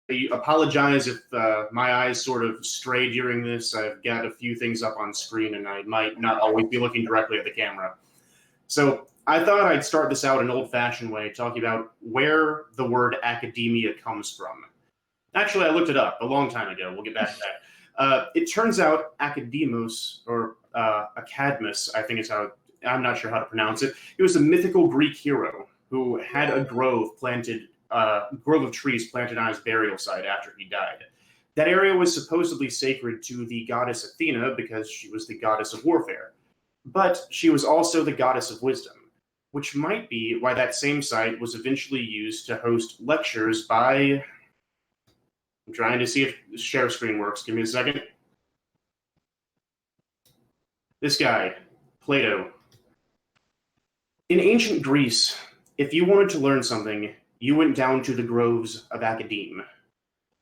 I apologize if my eyes sort of stray during this. I've got a few things up on screen, and I might not always be looking directly at the camera. So I thought I'd start this out an old-fashioned way, talking about where the word academia comes from. Actually, I looked it up a long time ago. We'll get back to that. It turns out academos, or acadmus, I think is how, I'm not sure how to pronounce it. It was a mythical Greek hero who had a grove of trees planted on his burial site after he died. That area was supposedly sacred to the goddess Athena because she was the goddess of warfare. But she was also the goddess of wisdom, which might be why that same site was eventually used to host lectures by... I'm trying to see if the share screen works. Give me a second. This guy, Plato. In ancient Greece, if you wanted to learn something, you went down to the groves of academe.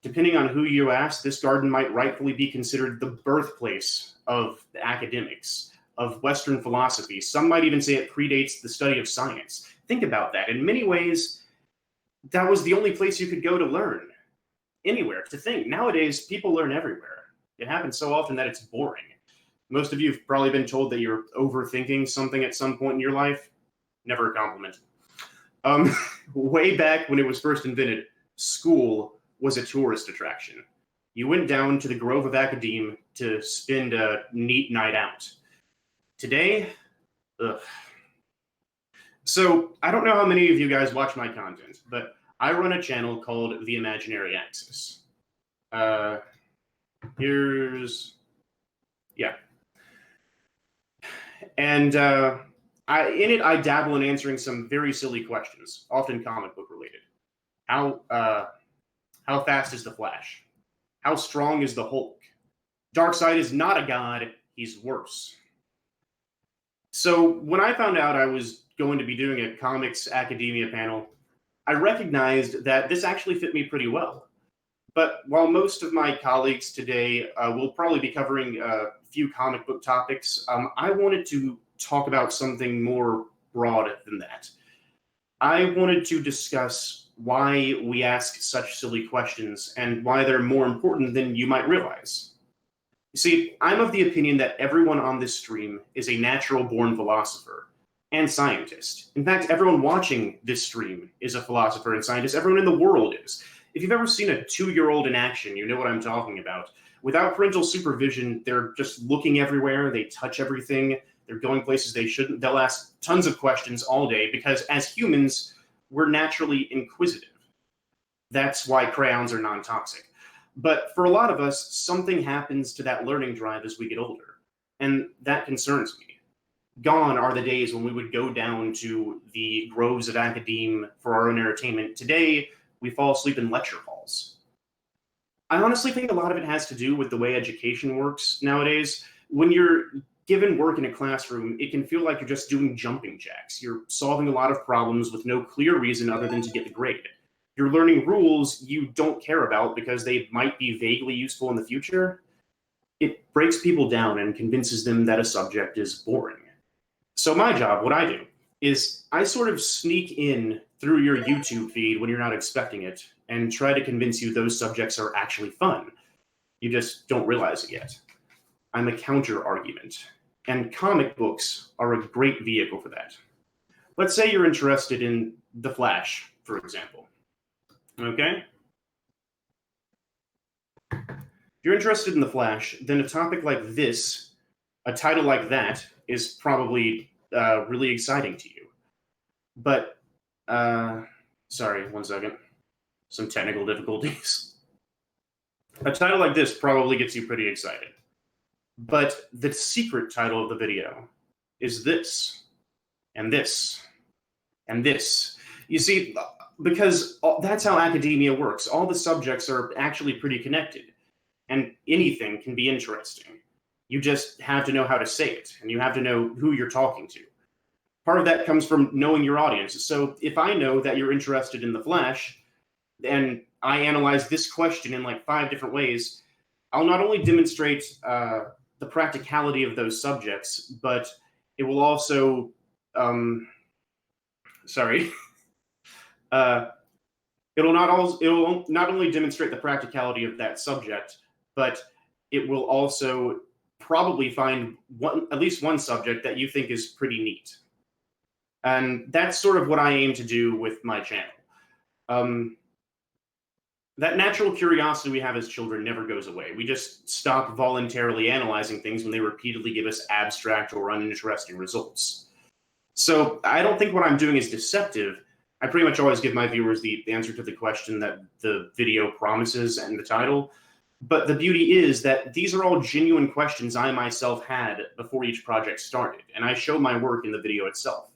Depending on who you ask, this garden might rightfully be considered the birthplace of the academics, of Western philosophy. Some might even say it predates the study of science. Think about that. In many ways, that was the only place you could go to learn. Anywhere to think. Nowadays, people learn everywhere. It happens so often that it's boring. Most of you have probably been told that you're overthinking something at some point in your life. Never a compliment. Way back when it was first invented, school was a tourist attraction. You went down to the Grove of Academe to spend a neat night out. Today, ugh. So, I don't know how many of you guys watch my content, but I run a channel called The Imaginary Axis. Yeah. And in it, I dabble in answering some very silly questions, often comic book related. How fast is the Flash? How strong is the Hulk? Darkseid is not a god, he's worse. So when I found out I was going to be doing a comics academia panel, I recognized that this actually fit me pretty well. But while most of my colleagues today will probably be covering a few comic book topics, I wanted to talk about something more broad than that. I wanted to discuss why we ask such silly questions and why they're more important than you might realize. You see, I'm of the opinion that everyone on this stream is a natural-born philosopher and scientist. In fact, everyone watching this stream is a philosopher and scientist. Everyone in the world is. If you've ever seen a 2-year-old in action, you know what I'm talking about. Without parental supervision, they're just looking everywhere. They touch everything. They're going places they shouldn't. They'll ask tons of questions all day because as humans, we're naturally inquisitive. That's why crayons are non-toxic. But for a lot of us, something happens to that learning drive as we get older. And that concerns me. Gone are the days when we would go down to the groves of academe for our own entertainment. Today, we fall asleep in lecture halls. I honestly think a lot of it has to do with the way education works nowadays. When you're given work in a classroom, it can feel like you're just doing jumping jacks. You're solving a lot of problems with no clear reason other than to get the grade. You're learning rules you don't care about because they might be vaguely useful in the future. It breaks people down and convinces them that a subject is boring. So my job, what I do, is I sort of sneak in through your YouTube feed when you're not expecting it and try to convince you those subjects are actually fun. You just don't realize it yet. I'm a counter-argument, and comic books are a great vehicle for that. Let's say you're interested in The Flash, for example. Okay? If you're interested in The Flash, then a topic like this, a title like that, is probably really exciting to you. But, sorry, one second. Some technical difficulties. A title like this probably gets you pretty excited. But the secret title of the video is this, and this, and this. You see, because that's how academia works. All the subjects are actually pretty connected, and anything can be interesting. You just have to know how to say it, and you have to know who you're talking to. Part of that comes from knowing your audience. So if I know that you're interested in The Flash, and I analyze this question in like 5 different ways, I'll not only demonstrate the practicality of those subjects, but it will also, It'll not only demonstrate the practicality of that subject, but it will also probably find at least one subject that you think is pretty neat. And that's sort of what I aim to do with my channel. That natural curiosity we have as children never goes away. We just stop voluntarily analyzing things when they repeatedly give us abstract or uninteresting results. So I don't think what I'm doing is deceptive. I pretty much always give my viewers the answer to the question that the video promises and the title. But the beauty is that these are all genuine questions I myself had before each project started, and I show my work in the video itself.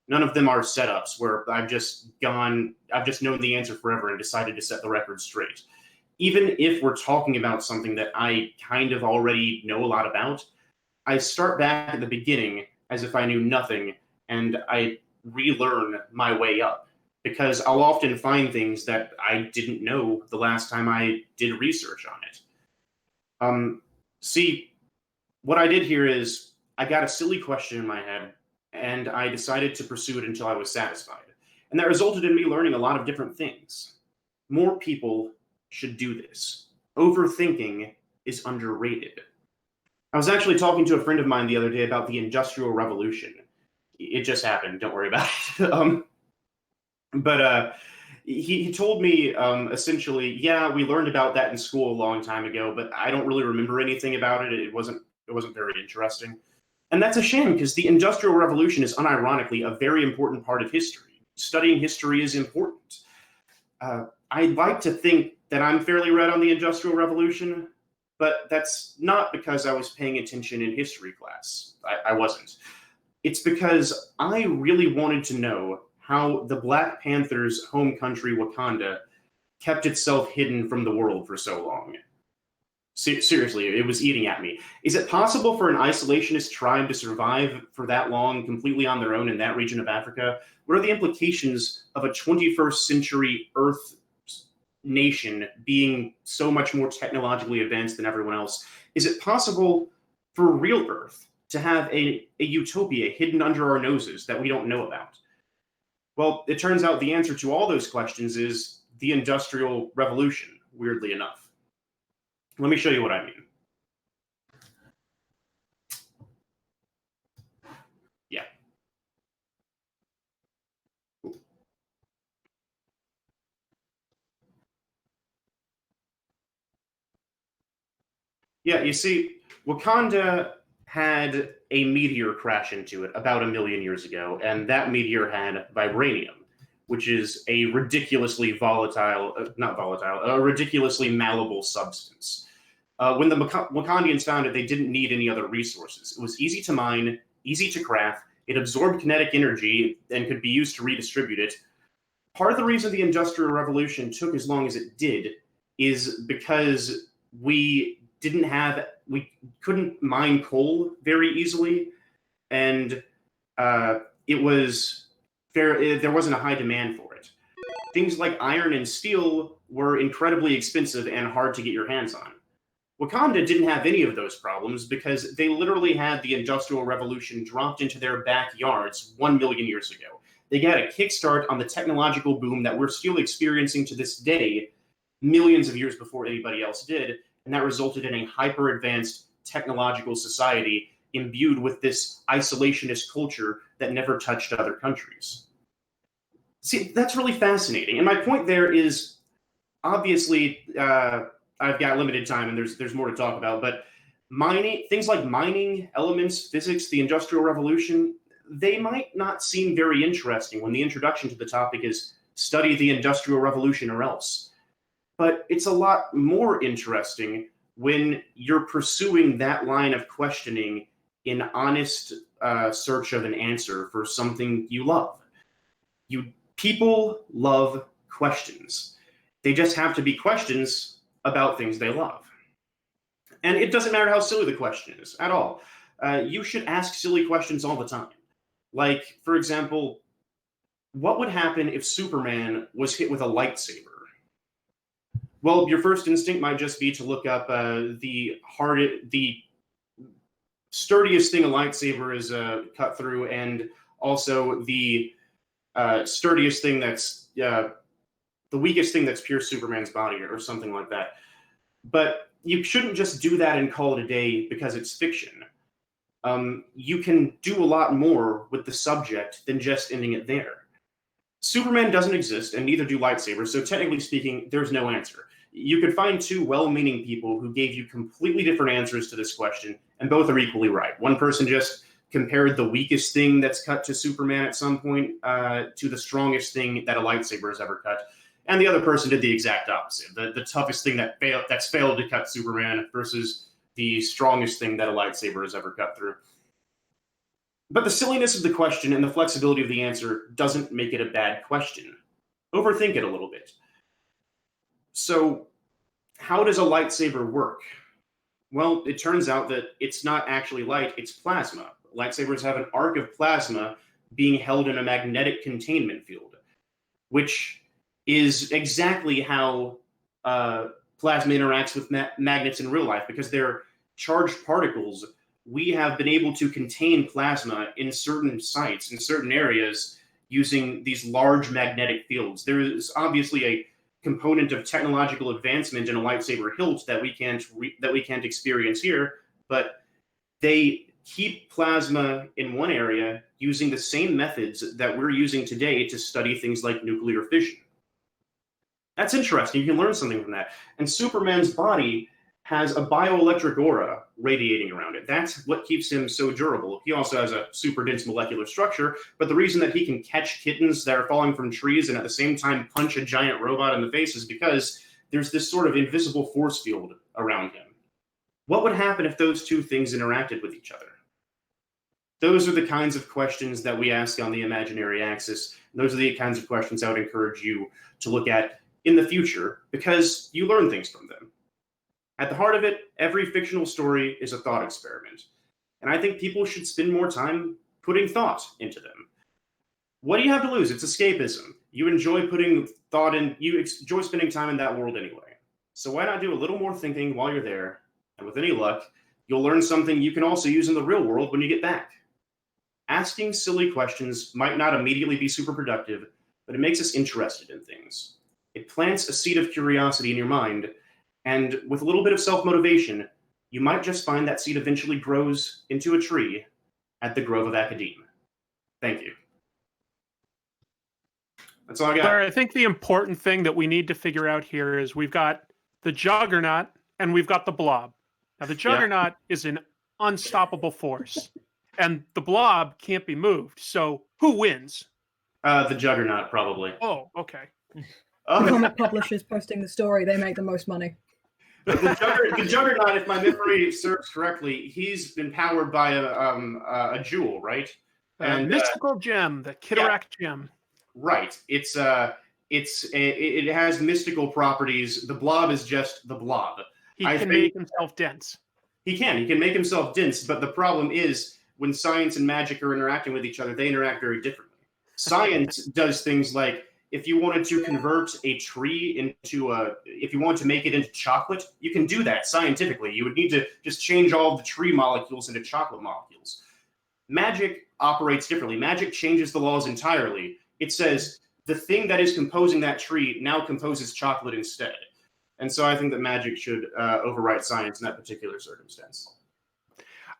None of them are setups where I've just known the answer forever and decided to set the record straight. Even if we're talking about something that I kind of already know a lot about, I start back at the beginning as if I knew nothing, and I relearn my way up, because I'll often find things that I didn't know the last time I did research on it. See, what I did here is I got a silly question in my head, and I decided to pursue it until I was satisfied. And that resulted in me learning a lot of different things. More people should do this. Overthinking is underrated. I was actually talking to a friend of mine the other day about the Industrial Revolution. It just happened, don't worry about it. But he told me essentially, yeah, we learned about that in school a long time ago, but I don't really remember anything about it. It wasn't very interesting. And that's a shame, because the Industrial Revolution is unironically a very important part of history. Studying history is important. I'd like to think that I'm fairly read on the Industrial Revolution, but that's not because I was paying attention in history class. I wasn't. It's because I really wanted to know how the Black Panthers' home country, Wakanda, kept itself hidden from the world for so long. Seriously, it was eating at me. Is it possible for an isolationist tribe to survive for that long completely on their own in that region of Africa? What are the implications of a 21st century Earth nation being so much more technologically advanced than everyone else? Is it possible for real Earth to have a utopia hidden under our noses that we don't know about? Well, it turns out the answer to all those questions is the Industrial Revolution, weirdly enough. Let me show you what I mean. Yeah. Yeah, you see, Wakanda had a meteor crash into it about 1 million years ago, and that meteor had vibranium, which is a ridiculously a ridiculously malleable substance. When the Wakandians found it, they didn't need any other resources. It was easy to mine, easy to craft, it absorbed kinetic energy and could be used to redistribute it. Part of the reason the Industrial Revolution took as long as it did is because we couldn't mine coal very easily, and there wasn't a high demand for it. Things like iron and steel were incredibly expensive and hard to get your hands on. Wakanda didn't have any of those problems because they literally had the Industrial Revolution dropped into their backyards 1 million years ago. They got a kickstart on the technological boom that we're still experiencing to this day, millions of years before anybody else did, and that resulted in a hyper-advanced technological society imbued with this isolationist culture that never touched other countries. See, that's really fascinating. And my point there is, obviously, I've got limited time and there's more to talk about, but things like mining, elements, physics, the Industrial Revolution, they might not seem very interesting when the introduction to the topic is study the Industrial Revolution or else. But it's a lot more interesting when you're pursuing that line of questioning in honest search of an answer for something you love. People love questions. They just have to be questions about things they love. And it doesn't matter how silly the question is at all. You should ask silly questions all the time. Like, for example, what would happen if Superman was hit with a lightsaber? Well, your first instinct might just be to look up the sturdiest thing a lightsaber is cut through, and also the sturdiest thing that's the the weakest thing that's pierced Superman's body or something like that. But you shouldn't just do that and call it a day because it's fiction. You can do a lot more with the subject than just ending it there. Superman doesn't exist, and neither do lightsabers, so technically speaking, there's no answer. You could find two well-meaning people who gave you completely different answers to this question, and both are equally right. One person just compared the weakest thing that's cut to Superman at some point to the strongest thing that a lightsaber has ever cut, and the other person did the exact opposite. The toughest thing that's failed to cut Superman versus the strongest thing that a lightsaber has ever cut through. But the silliness of the question and the flexibility of the answer doesn't make it a bad question. Overthink it a little bit. So, how does a lightsaber work? Well, it turns out that it's not actually light, it's plasma. Lightsabers have an arc of plasma being held in a magnetic containment field, which is exactly how plasma interacts with magnets in real life, because they're charged particles. We have been able to contain plasma in certain sites, in certain areas, using these large magnetic fields. There is obviously a component of technological advancement in a lightsaber hilt that we can't experience here, but they keep plasma in one area using the same methods that we're using today to study things like nuclear fission. That's interesting. You can learn something from that. And Superman's body has a bioelectric aura radiating around it. That's what keeps him so durable. He also has a super dense molecular structure, but the reason that he can catch kittens that are falling from trees and at the same time punch a giant robot in the face is because there's this sort of invisible force field around him. What would happen if those two things interacted with each other? Those are the kinds of questions that we ask on the imaginary axis. Those are the kinds of questions I would encourage you to look at in the future, because you learn things from them. At the heart of it, every fictional story is a thought experiment. And I think people should spend more time putting thought into them. What do you have to lose? It's escapism. You enjoy putting thought in, you enjoy spending time in that world anyway. So why not do a little more thinking while you're there? And with any luck, you'll learn something you can also use in the real world when you get back. Asking silly questions might not immediately be super productive, but it makes us interested in things. It plants a seed of curiosity in your mind, and with a little bit of self-motivation, you might just find that seed eventually grows into a tree at the Grove of Academe. Thank you. That's all I got. Larry, I think the important thing that we need to figure out here is we've got the Juggernaut and we've got the Blob. Now, the Juggernaut is an unstoppable force, and the Blob can't be moved. So who wins? The Juggernaut, probably. Oh, okay. The comic publishers posting the story, they make the most money. The Juggernaut, if my memory serves correctly, he's been powered by a jewel, right? And mystical gem, the Kitaract gem. Right. It has mystical properties. The Blob is just the Blob. He can make himself dense. He can make himself dense, but the problem is when science and magic are interacting with each other, they interact very differently. Science does things like, if you wanted to convert a tree if you want to make it into chocolate, you can do that scientifically. You would need to just change all of the tree molecules into chocolate molecules. Magic operates differently. Magic changes the laws entirely. It says the thing that is composing that tree now composes chocolate instead. And so I think that magic should override science in that particular circumstance.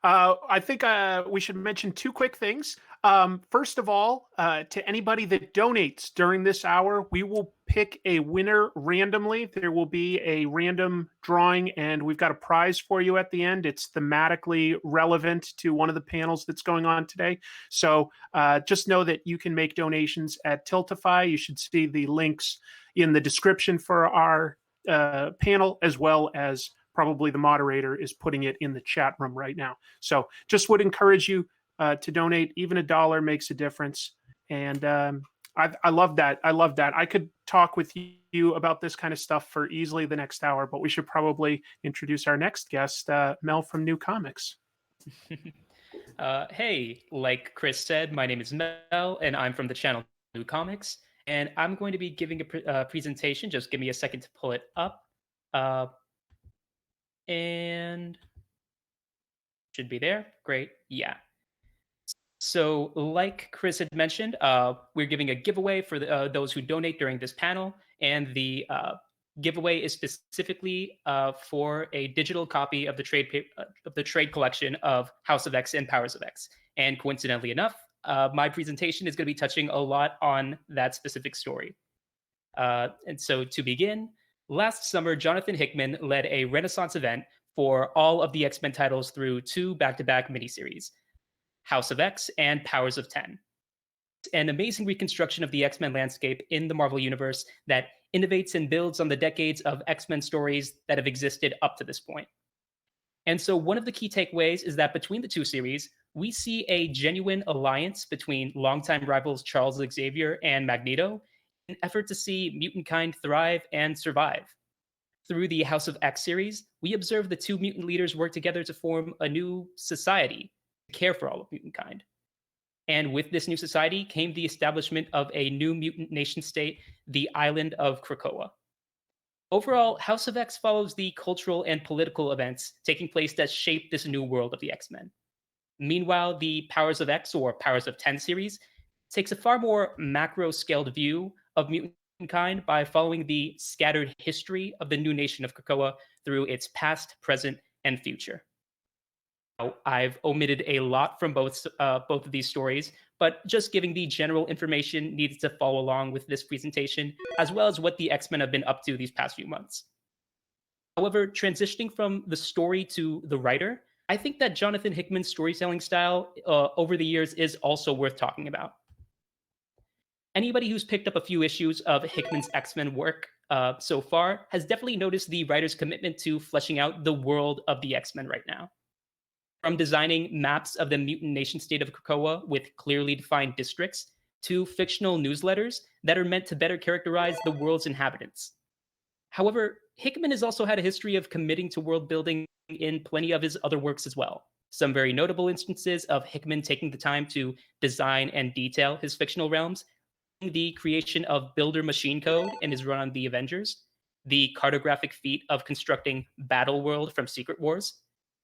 I think we should mention two quick things. First of all, to anybody that donates during this hour, we will pick a winner randomly. There will be a random drawing, and we've got a prize for you at the end. It's thematically relevant to one of the panels that's going on today. So just know that you can make donations at Tiltify. You should see the links in the description for our panel, as well as probably the moderator is putting it in the chat room right now. So just would encourage you to donate. Even $1 makes a difference. And I love that. I love that. I could talk with you about this kind of stuff for easily the next hour, but we should probably introduce our next guest, Mel from New Comics. Hey, like Chris said, my name is Mel, and I'm from the channel New Comics. And I'm going to be giving a presentation. Just give me a second to pull it up. And should be there. Great. Yeah. So like Chris had mentioned, we're giving a giveaway for those who donate during this panel. and the giveaway is specifically for a digital copy of the trade collection of House of X and Powers of X. And coincidentally enough, my presentation is going to be touching a lot on that specific story. And so to begin, last summer, Jonathan Hickman led a Renaissance event for all of the X-Men titles through 2 back-to-back miniseries, House of X and Powers of 10. An amazing reconstruction of the X-Men landscape in the Marvel Universe that innovates and builds on the decades of X-Men stories that have existed up to this point. And so one of the key takeaways is that between the 2 series, we see a genuine alliance between longtime rivals Charles Xavier and Magneto in an effort to see mutant kind thrive and survive. Through the House of X series, we observe the 2 mutant leaders work together to form a new society to care for all of mutant kind. And with this new society came the establishment of a new mutant nation state, the island of Krakoa. Overall, House of X follows the cultural and political events taking place that shape this new world of the X-Men. Meanwhile, the Powers of X, or Powers of 10 series, takes a far more macro-scaled view of mutant kind by following the scattered history of the new nation of Krakoa through its past, present, and future. Now, I've omitted a lot from both of these stories, but just giving the general information needed to follow along with this presentation, as well as what the X-Men have been up to these past few months. However, transitioning from the story to the writer, I think that Jonathan Hickman's storytelling style over the years is also worth talking about. Anybody who's picked up a few issues of Hickman's X-Men work so far has definitely noticed the writer's commitment to fleshing out the world of the X-Men right now. From designing maps of the mutant nation state of Krakoa with clearly defined districts, to fictional newsletters that are meant to better characterize the world's inhabitants. However, Hickman has also had a history of committing to world building in plenty of his other works as well. Some very notable instances of Hickman taking the time to design and detail his fictional realms, the creation of Builder Machine Code in his run on the Avengers, the cartographic feat of constructing Battle World from Secret Wars,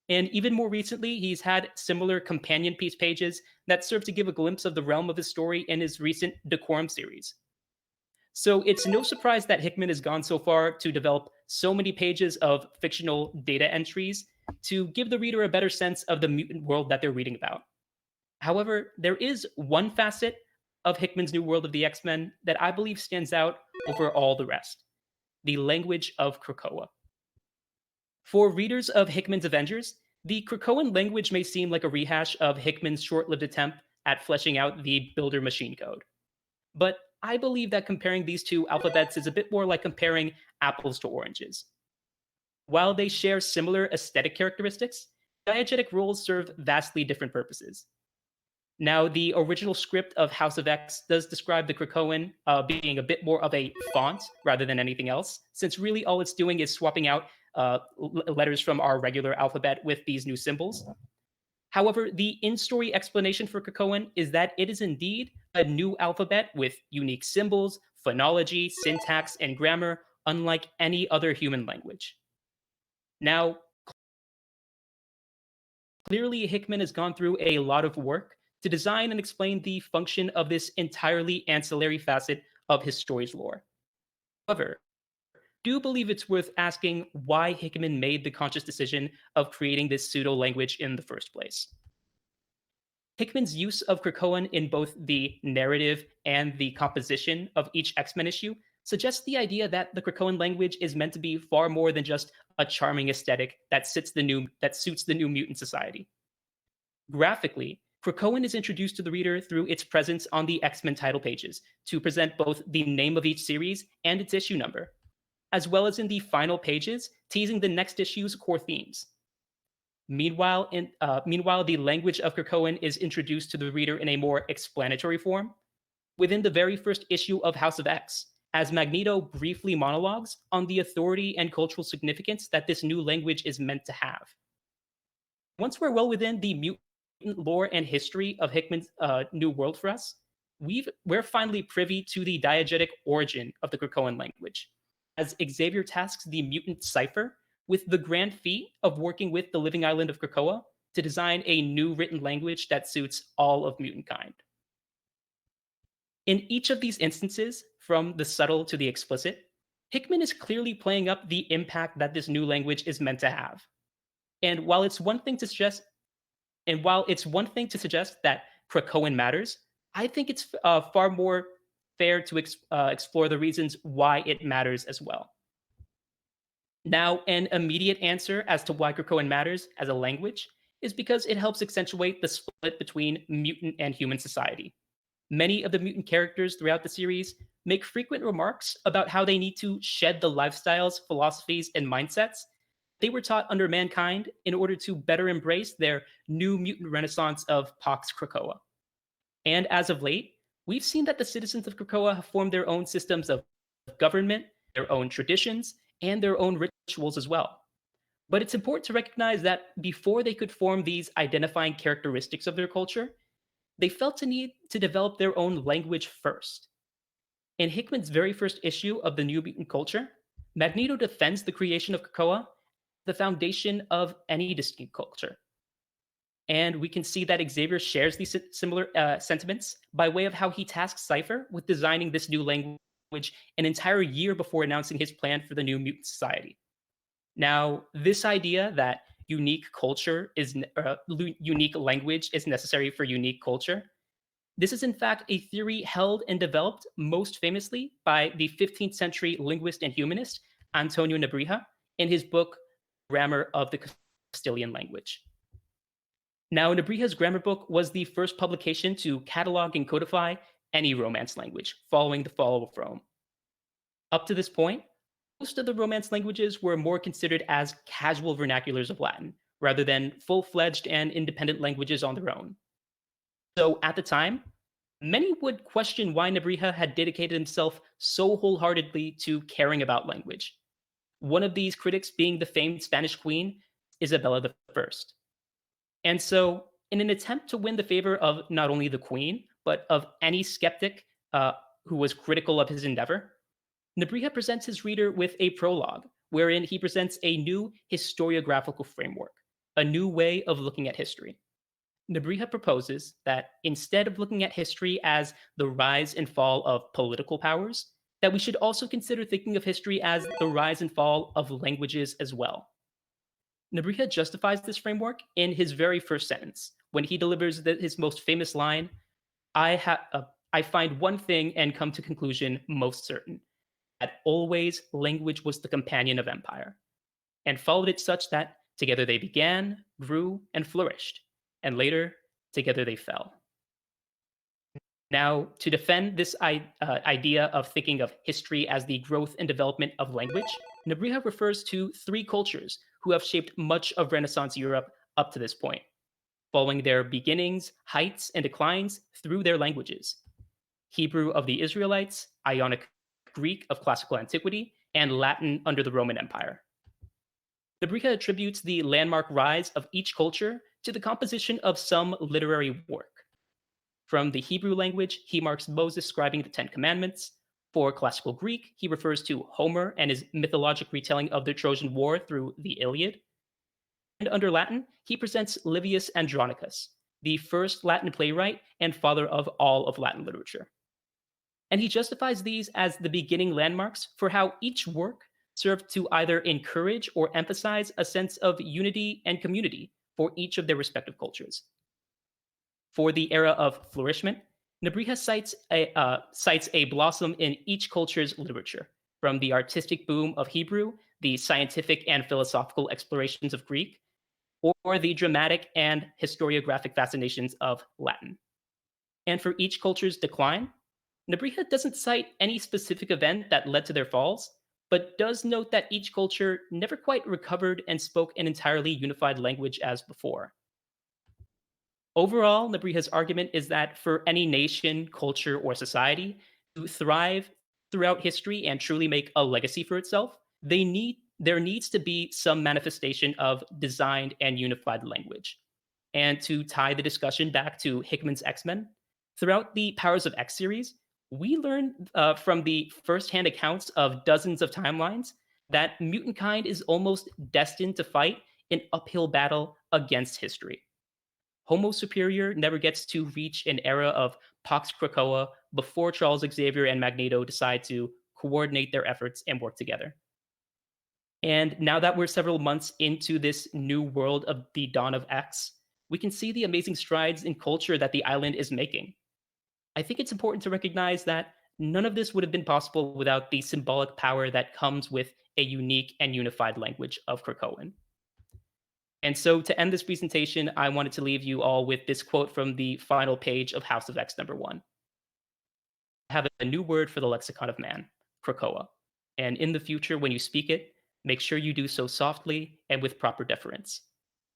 and even more recently, he's had similar companion piece pages that serve to give a glimpse of the realm of his story in his recent Decorum series. So it's no surprise that Hickman has gone so far to develop so many pages of fictional data entries to give the reader a better sense of the mutant world that they're reading about. However, there is one facet of Hickman's new world of the X-Men that I believe stands out over all the rest: the language of Krakoa. For readers of Hickman's Avengers, the Krakoan language may seem like a rehash of Hickman's short-lived attempt at fleshing out the Builder Machine Code. But I believe that comparing these 2 alphabets is a bit more like comparing apples to oranges. While they share similar aesthetic characteristics, diegetic rules serve vastly different purposes. Now, the original script of House of X does describe the Krakoan being a bit more of a font rather than anything else, since really all it's doing is swapping out letters from our regular alphabet with these new symbols. However, the in-story explanation for Krakoan is that it is indeed a new alphabet with unique symbols, phonology, syntax, and grammar, unlike any other human language. Now, clearly Hickman has gone through a lot of work to design and explain the function of this entirely ancillary facet of his story's lore. However, I do believe it's worth asking why Hickman made the conscious decision of creating this pseudo-language in the first place. Hickman's use of Krakoan in both the narrative and the composition of each X-Men issue suggests the idea that the Krakoan language is meant to be far more than just a charming aesthetic that suits the new mutant society. Graphically, Krakoan is introduced to the reader through its presence on the X-Men title pages to present both the name of each series and its issue number, as well as in the final pages, teasing the next issue's core themes. Meanwhile, the language of Krakoan is introduced to the reader in a more explanatory form within the very first issue of House of X, as Magneto briefly monologues on the authority and cultural significance that this new language is meant to have. Once we're well within the mutant lore and history of Hickman's new world for us, we're finally privy to the diegetic origin of the Krakoan language, as Xavier tasks the mutant Cypher with the grand feat of working with the living island of Krakoa to design a new written language that suits all of mutant kind. In each of these instances, from the subtle to the explicit, Hickman is clearly playing up the impact that this new language is meant to have. And while it's one thing to suggest that Krakoan matters, I think it's far more fair to explore the reasons why it matters as well. Now, an immediate answer as to why Krakoan matters as a language is because it helps accentuate the split between mutant and human society. Many of the mutant characters throughout the series make frequent remarks about how they need to shed the lifestyles, philosophies, and mindsets they were taught under mankind in order to better embrace their new mutant renaissance of Pax Krakoa. And as of late, we've seen that the citizens of Krakoa have formed their own systems of government, their own traditions, and their own rituals as well. But it's important to recognize that before they could form these identifying characteristics of their culture, they felt a need to develop their own language first. In Hickman's very first issue of the New Mutant Culture, Magneto defends the creation of Krakoa, the foundation of any distinct culture. And we can see that Xavier shares these similar sentiments by way of how he tasks Cypher with designing this new language an entire year before announcing his plan for the New Mutant Society. Now, this idea that unique language is necessary for unique culture, this is in fact a theory held and developed most famously by the 15th century linguist and humanist Antonio Nebrija in his book Grammar of the Castilian Language. Now, Nebrija's grammar book was the first publication to catalog and codify any Romance language following the fall of Rome. Up to this point, most of the Romance languages were more considered as casual vernaculars of Latin, rather than full-fledged and independent languages on their own. So at the time, many would question why Nebrija had dedicated himself so wholeheartedly to caring about language. One of these critics being the famed Spanish queen, Isabella I. And so, in an attempt to win the favor of not only the queen, but of any skeptic who was critical of his endeavor, Nebrija presents his reader with a prologue, wherein he presents a new historiographical framework, a new way of looking at history. Nebrija proposes that instead of looking at history as the rise and fall of political powers, that we should also consider thinking of history as the rise and fall of languages as well. Nebrija justifies this framework in his very first sentence, when he delivers his most famous line, I find one thing and come to conclusion most certain, that always language was the companion of empire, and followed it such that together they began, grew, and flourished, and later together they fell. Now, to defend this idea of thinking of history as the growth and development of language, Nebrija refers to three cultures who have shaped much of Renaissance Europe up to this point, following their beginnings, heights, and declines through their languages: Hebrew of the Israelites, Ionic Greek of classical antiquity, and Latin under the Roman Empire. Nebrija attributes the landmark rise of each culture to the composition of some literary work. From the Hebrew language, he marks Moses scribing the Ten Commandments. For classical Greek, he refers to Homer and his mythologic retelling of the Trojan War through the Iliad. And under Latin, he presents Livius Andronicus, the first Latin playwright and father of all of Latin literature. And he justifies these as the beginning landmarks for how each work served to either encourage or emphasize a sense of unity and community for each of their respective cultures. For the era of flourishment, Nebrija cites a blossom in each culture's literature, from the artistic boom of Hebrew, the scientific and philosophical explorations of Greek, or the dramatic and historiographic fascinations of Latin. And for each culture's decline, Nebrija doesn't cite any specific event that led to their falls, but does note that each culture never quite recovered and spoke an entirely unified language as before. Overall, Nebrija's argument is that for any nation, culture, or society to thrive throughout history and truly make a legacy for itself, there needs to be some manifestation of designed and unified language. And to tie the discussion back to Hickman's X-Men, throughout the Powers of X series, we learn from the firsthand accounts of dozens of timelines that mutant kind is almost destined to fight an uphill battle against history. Homo Superior never gets to reach an era of Pax Krakoa before Charles Xavier and Magneto decide to coordinate their efforts and work together. And now that we're several months into this new world of the dawn of X, we can see the amazing strides in culture that the island is making. I think it's important to recognize that none of this would have been possible without the symbolic power that comes with a unique and unified language of Krakoan. And so to end this presentation, I wanted to leave you all with this quote from the final page of House of X #1. I have a new word for the lexicon of man, Krakoa. And in the future, when you speak it, make sure you do so softly and with proper deference,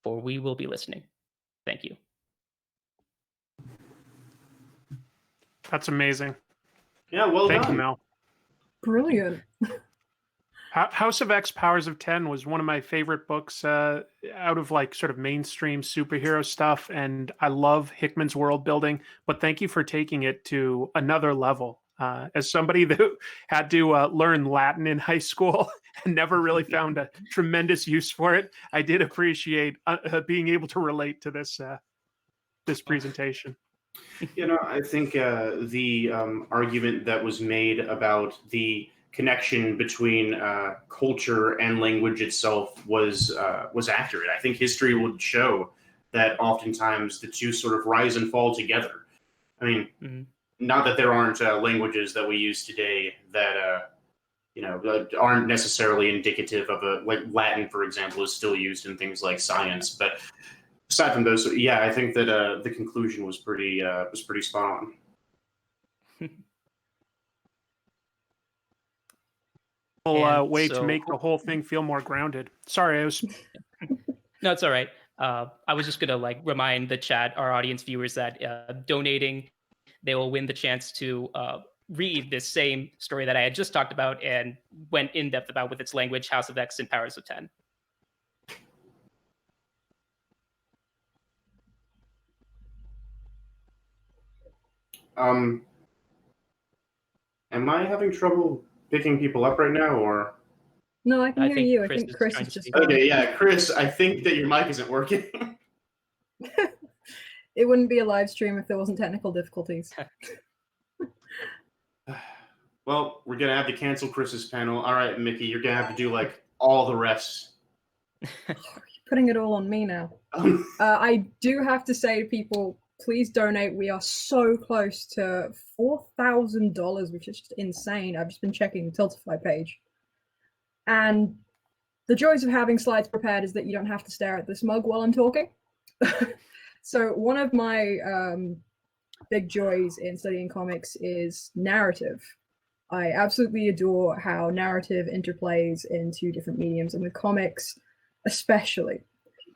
for we will be listening. Thank you. That's amazing. Yeah, well Thank done. you, Mel. Brilliant. House of X Powers of 10 was one of my favorite books out of like sort of mainstream superhero stuff. And I love Hickman's world building, but thank you for taking it to another level. As somebody that had to learn Latin in high school and never really found a tremendous use for it, I did appreciate being able to relate to this presentation. You know, I think the argument that was made about the connection between culture and language itself was accurate. I think history would show that oftentimes the two sort of rise and fall together. I mean, not that there aren't languages that we use today that aren't necessarily indicative of like Latin, for example, is still used in things like science. But aside from those, yeah, I think that the conclusion was pretty spot on. Way to make the whole thing feel more grounded. Sorry, I was. No, it's all right. I was just gonna remind the chat, our audience viewers, that donating, they will win the chance to read this same story that I had just talked about and went in depth about with its language, House of X and Powers of 10. Am I having trouble picking people up right now, or? No, I can hear think you. I Chris think is Chris trying is to just speak. gone. Okay, yeah, Chris, I think that your mic isn't working. It wouldn't be a live stream if there wasn't technical difficulties. Well, we're gonna have to cancel Chris's panel. All right, Mickey, you're gonna have to do like all the rest. You're putting it all on me now. I do have to say to people, please donate. We are so close to $4,000, which is just insane. I've just been checking the Tiltify page. And the joys of having slides prepared is that you don't have to stare at this mug while I'm talking. So one of my big joys in studying comics is narrative. I absolutely adore how narrative interplays into different mediums, and with comics especially.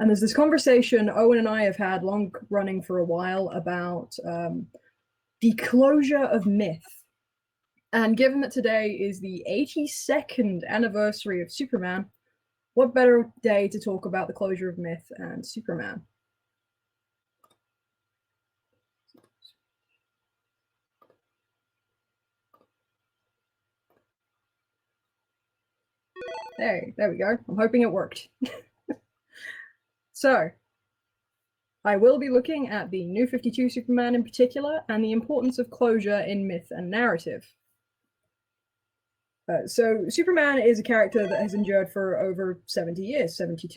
And there's this conversation Owen and I have had long running for a while about the closure of myth. And given that today is the 82nd anniversary of Superman, what better day to talk about the closure of myth and Superman? There we go. I'm hoping it worked. So, I will be looking at the New 52 Superman in particular and the importance of closure in myth and narrative. So Superman is a character that has endured for over 70 years, 80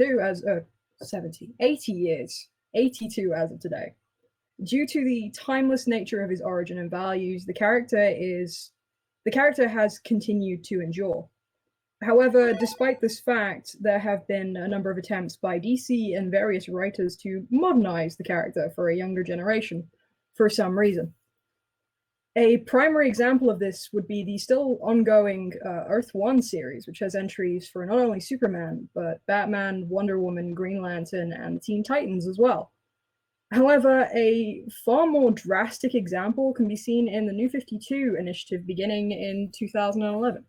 years, 82 as of today. Due to the timeless nature of his origin and values, the character has continued to endure. However, despite this fact, there have been a number of attempts by DC and various writers to modernize the character for a younger generation for some reason. A primary example of this would be the still ongoing Earth 1 series, which has entries for not only Superman, but Batman, Wonder Woman, Green Lantern, and the Teen Titans as well. However, a far more drastic example can be seen in the New 52 initiative beginning in 2011.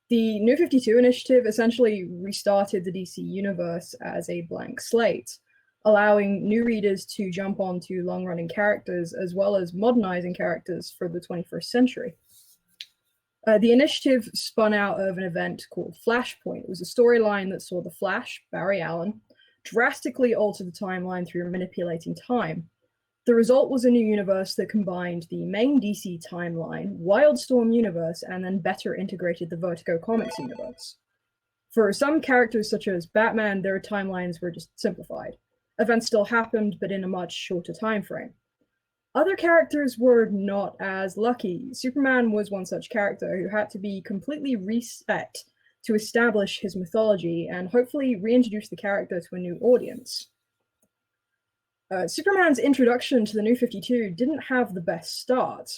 The New 52 initiative essentially restarted the DC universe as a blank slate, allowing new readers to jump onto long-running characters as well as modernizing characters for the 21st century. The initiative spun out of an event called Flashpoint. It was a storyline that saw the Flash, Barry Allen, drastically alter the timeline through manipulating time. The result was a new universe that combined the main DC timeline, Wildstorm universe, and then better integrated the Vertigo Comics universe. For some characters such as Batman, their timelines were just simplified. Events still happened, but in a much shorter time frame. Other characters were not as lucky. Superman was one such character who had to be completely reset to establish his mythology and hopefully reintroduce the character to a new audience. Superman's introduction to the New 52 didn't have the best start.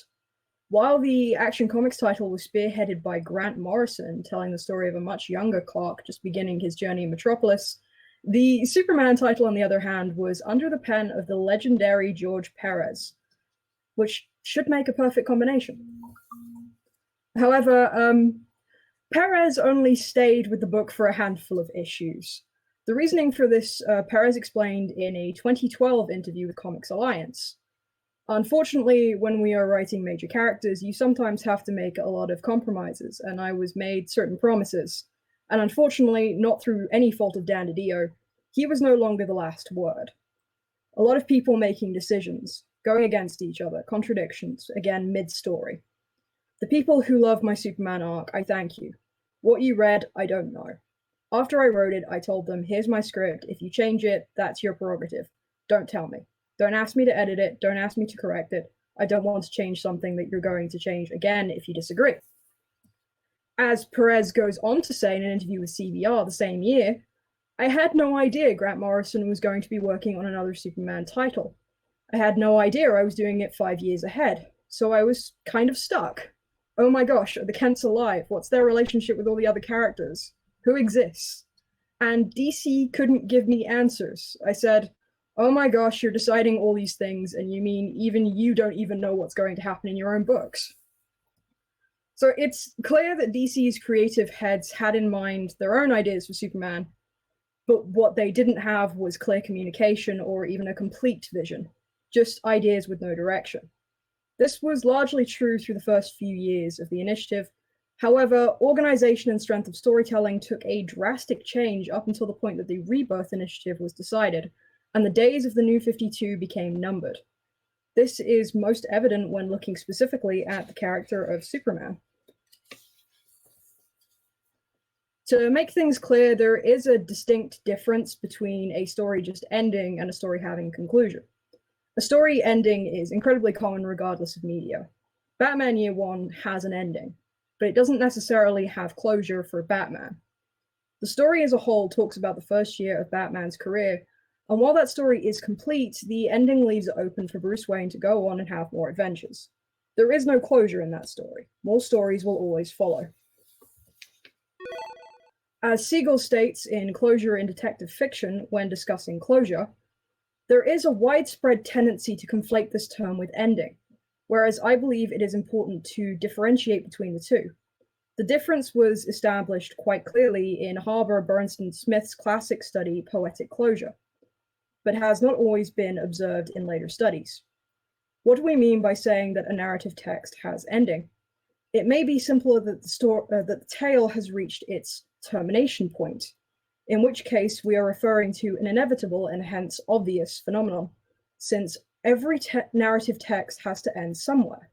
While the Action Comics title was spearheaded by Grant Morrison, telling the story of a much younger Clark just beginning his journey in Metropolis, the Superman title, on the other hand, was under the pen of the legendary George Perez, which should make a perfect combination. However, Perez only stayed with the book for a handful of issues. The reasoning for this, Perez explained in a 2012 interview with Comics Alliance. Unfortunately, when we are writing major characters, you sometimes have to make a lot of compromises, and I was made certain promises. And unfortunately, not through any fault of Dan DiDio, he was no longer the last word. A lot of people making decisions, going against each other, contradictions, again, mid-story. The people who love my Superman arc, I thank you. What you read, I don't know. After I wrote it, I told them, here's my script. If you change it, that's your prerogative. Don't tell me. Don't ask me to edit it. Don't ask me to correct it. I don't want to change something that you're going to change again if you disagree. As Perez goes on to say in an interview with CBR the same year, I had no idea Grant Morrison was going to be working on another Superman title. I had no idea I was doing it 5 years ahead, so I was kind of stuck. Oh my gosh, are the Kents alive? What's their relationship with all the other characters? Who exists? And DC couldn't give me answers. I said, oh my gosh, you're deciding all these things, and you mean even you don't even know what's going to happen in your own books. So it's clear that DC's creative heads had in mind their own ideas for Superman, but what they didn't have was clear communication or even a complete vision, just ideas with no direction. This was largely true through the first few years of the initiative. However, organization and strength of storytelling took a drastic change up until the point that the Rebirth Initiative was decided, and the days of the New 52 became numbered. This is most evident when looking specifically at the character of Superman. To make things clear, there is a distinct difference between a story just ending and a story having a conclusion. A story ending is incredibly common regardless of media. Batman Year One has an ending, but it doesn't necessarily have closure for Batman. The story as a whole talks about the first year of Batman's career, and while that story is complete, the ending leaves it open for Bruce Wayne to go on and have more adventures. There is no closure in that story. More stories will always follow. As Siegel states in Closure in Detective Fiction when discussing closure, there is a widespread tendency to conflate this term with ending, whereas I believe it is important to differentiate between the two. The difference was established quite clearly in Harbour Bernstein Smith's classic study, Poetic Closure, but has not always been observed in later studies. What do we mean by saying that a narrative text has ending? It may be simpler that the tale has reached its termination point, in which case we are referring to an inevitable and hence obvious phenomenon, since every narrative text has to end somewhere.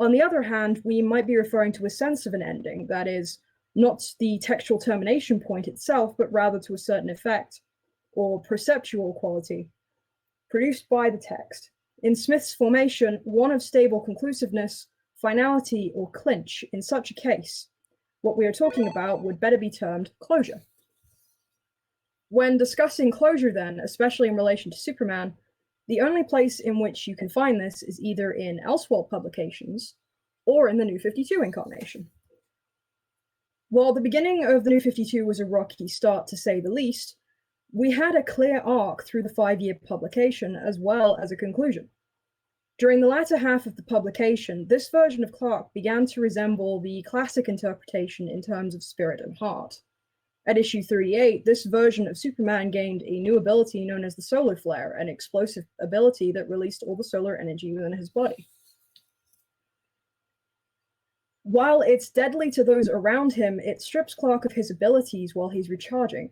On the other hand, we might be referring to a sense of an ending, that is, not the textual termination point itself, but rather to a certain effect, or perceptual quality, produced by the text. In Smith's formation, one of stable conclusiveness, finality, or clinch. In such a case, what we are talking about would better be termed closure. When discussing closure then, especially in relation to Superman, the only place in which you can find this is either in Elseworld publications or in the New 52 incarnation. While the beginning of the New 52 was a rocky start to say the least, we had a clear arc through the 5-year publication as well as a conclusion. During the latter half of the publication, this version of Clark began to resemble the classic interpretation in terms of spirit and heart. At issue 38, this version of Superman gained a new ability known as the Solar Flare, an explosive ability that released all the solar energy within his body. While it's deadly to those around him, it strips Clark of his abilities while he's recharging.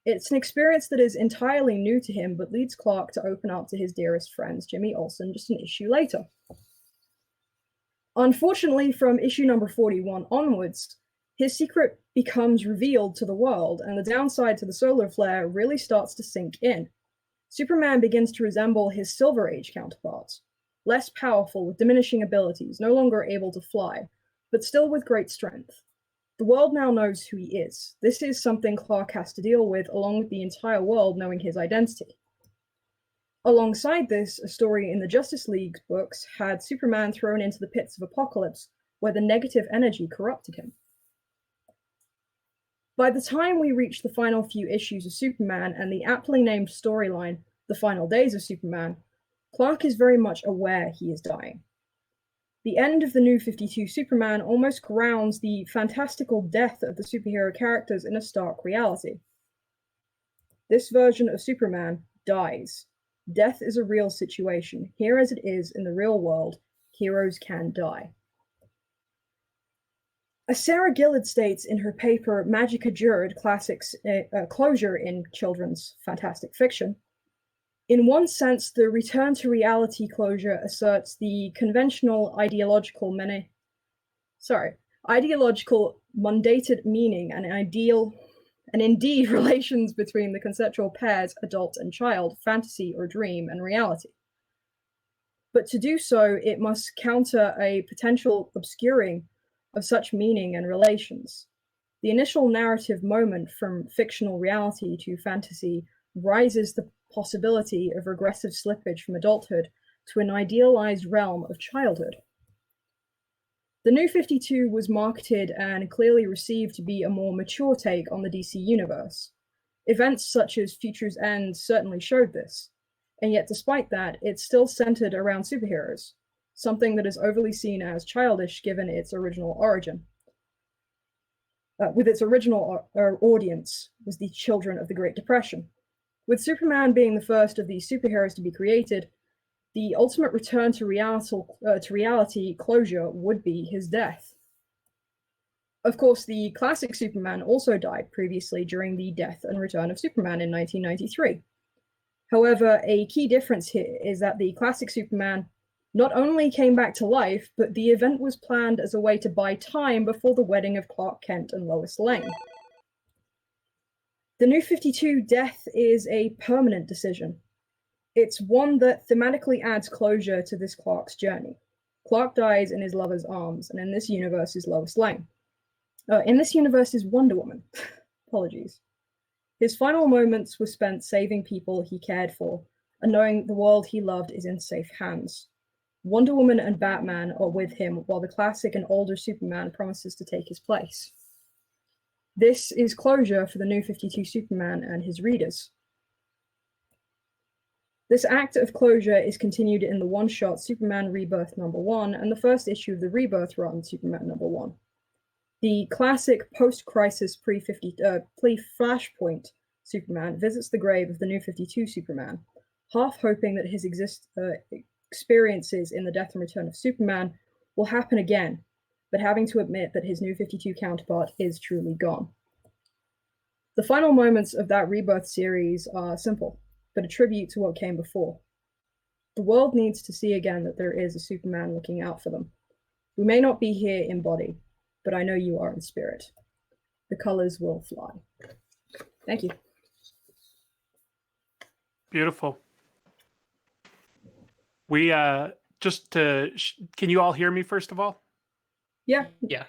It's an experience that is entirely new to him, but leads Clark to open up to his dearest friends, Jimmy Olsen, just an issue later. Unfortunately, from issue number 41 onwards, his secret becomes revealed to the world, and the downside to the solar flare really starts to sink in. Superman begins to resemble his Silver Age counterparts, less powerful with diminishing abilities, no longer able to fly, but still with great strength. The world now knows who he is. This is something Clark has to deal with, along with the entire world knowing his identity. Alongside this, a story in the Justice League books had Superman thrown into the pits of Apocalypse, where the negative energy corrupted him. By the time we reach the final few issues of Superman and the aptly named storyline, The Final Days of Superman, Clark is very much aware he is dying. The end of the New 52 Superman almost grounds the fantastical death of the superhero characters in a stark reality. This version of Superman dies. Death is a real situation. Here as it is in the real world, heroes can die. As Sarah Gillard states in her paper Magica Jurid, Classics Closure in Children's Fantastic Fiction, in one sense, the return to reality closure asserts the conventional ideological mandated meaning and indeed relations between the conceptual pairs adult and child, fantasy or dream, and reality. But to do so, it must counter a potential obscuring of such meaning and relations. The initial narrative moment from fictional reality to fantasy rises the possibility of regressive slippage from adulthood to an idealized realm of childhood. The New 52 was marketed and clearly received to be a more mature take on the DC universe. Events such as Future's End certainly showed this, and yet despite that, it's still centered around superheroes, something that is overly seen as childish given its original origin. With its original audience was the children of the Great Depression. With Superman being the first of these superheroes to be created, the ultimate return to reality closure would be his death. Of course, the classic Superman also died previously during the death and return of Superman in 1993. However, a key difference here is that the classic Superman not only came back to life, but the event was planned as a way to buy time before the wedding of Clark Kent and Lois Lane. The New 52 death is a permanent decision. It's one that thematically adds closure to this Clark's journey. Clark dies in his lover's arms, and in this universe is Lois Lane. In this universe is Wonder Woman. Apologies. His final moments were spent saving people he cared for, and knowing the world he loved is in safe hands. Wonder Woman and Batman are with him, while the classic and older Superman promises to take his place. This is closure for the New 52 Superman and his readers. This act of closure is continued in the one-shot Superman Rebirth #1 and the first issue of the Rebirth run, Superman #1. The classic post-crisis pre-Flashpoint Superman visits the grave of the New 52 Superman, half hoping that his experiences in the death and return of Superman will happen again, but having to admit that his New 52 counterpart is truly gone. The final moments of that Rebirth series are simple, but a tribute to what came before. The world needs to see again that there is a Superman looking out for them. We may not be here in body, but I know you are in spirit. The colors will fly. Thank you. Beautiful. We can you all hear me first of all? Yeah. Yeah.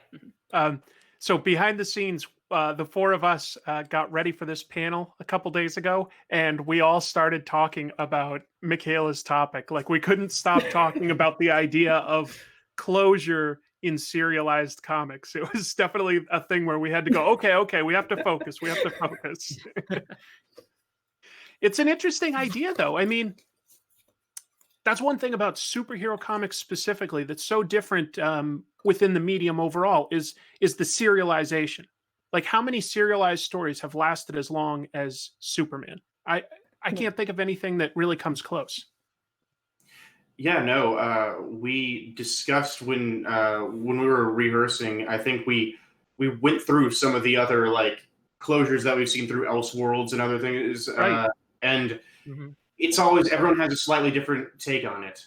So behind the scenes, the four of us got ready for this panel a couple days ago, and we all started talking about Michaela's topic. Like, we couldn't stop talking about the idea of closure in serialized comics. It was definitely a thing where we had to go, okay, we have to focus. It's an interesting idea, though. I mean, that's one thing about superhero comics specifically that's so different within the medium overall is the serialization. Like, how many serialized stories have lasted as long as Superman? I can't think of anything that really comes close. Yeah, no. We discussed when we were rehearsing. I think we went through some of the other like closures that we've seen through Elseworlds and other things. Right. And Mm-hmm. it's always, everyone has a slightly different take on it.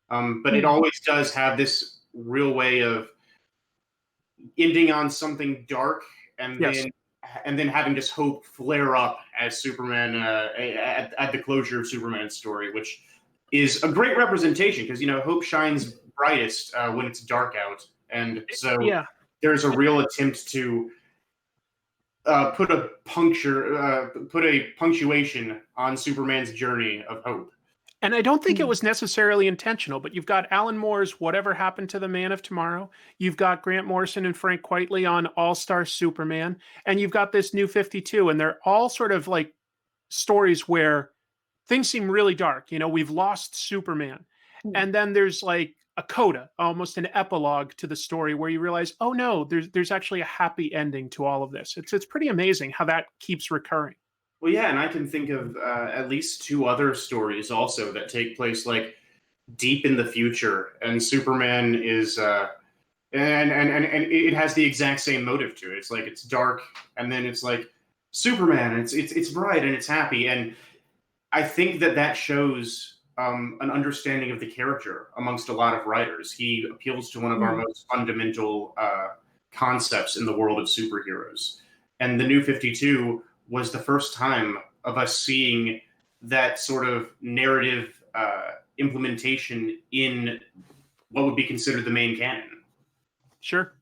But it always does have this real way of ending on something dark and then having just hope flare up as Superman at the closure of Superman's story, which is a great representation because hope shines brightest when it's dark out, and so there's a real attempt to put a punctuation on Superman's journey of hope. And I don't think it was necessarily intentional, but you've got Alan Moore's Whatever Happened to the Man of Tomorrow. You've got Grant Morrison and Frank Quitely on All-Star Superman. And you've got this New 52. And they're all sort of like stories where things seem really dark. We've lost Superman. And then there's like a coda, almost an epilogue to the story where you realize, oh no, there's actually a happy ending to all of this. It's pretty amazing how that keeps recurring. Well, yeah, and I can think of at least 2 other stories also that take place like deep in the future, and Superman is and it has the exact same motive to it. It's like it's dark, and then it's like Superman. It's bright and it's happy, and I think that shows an understanding of the character amongst a lot of writers. He appeals to one of our most fundamental concepts in the world of superheroes, and the New 52 was the first time of us seeing that sort of narrative implementation in what would be considered the main canon. Sure.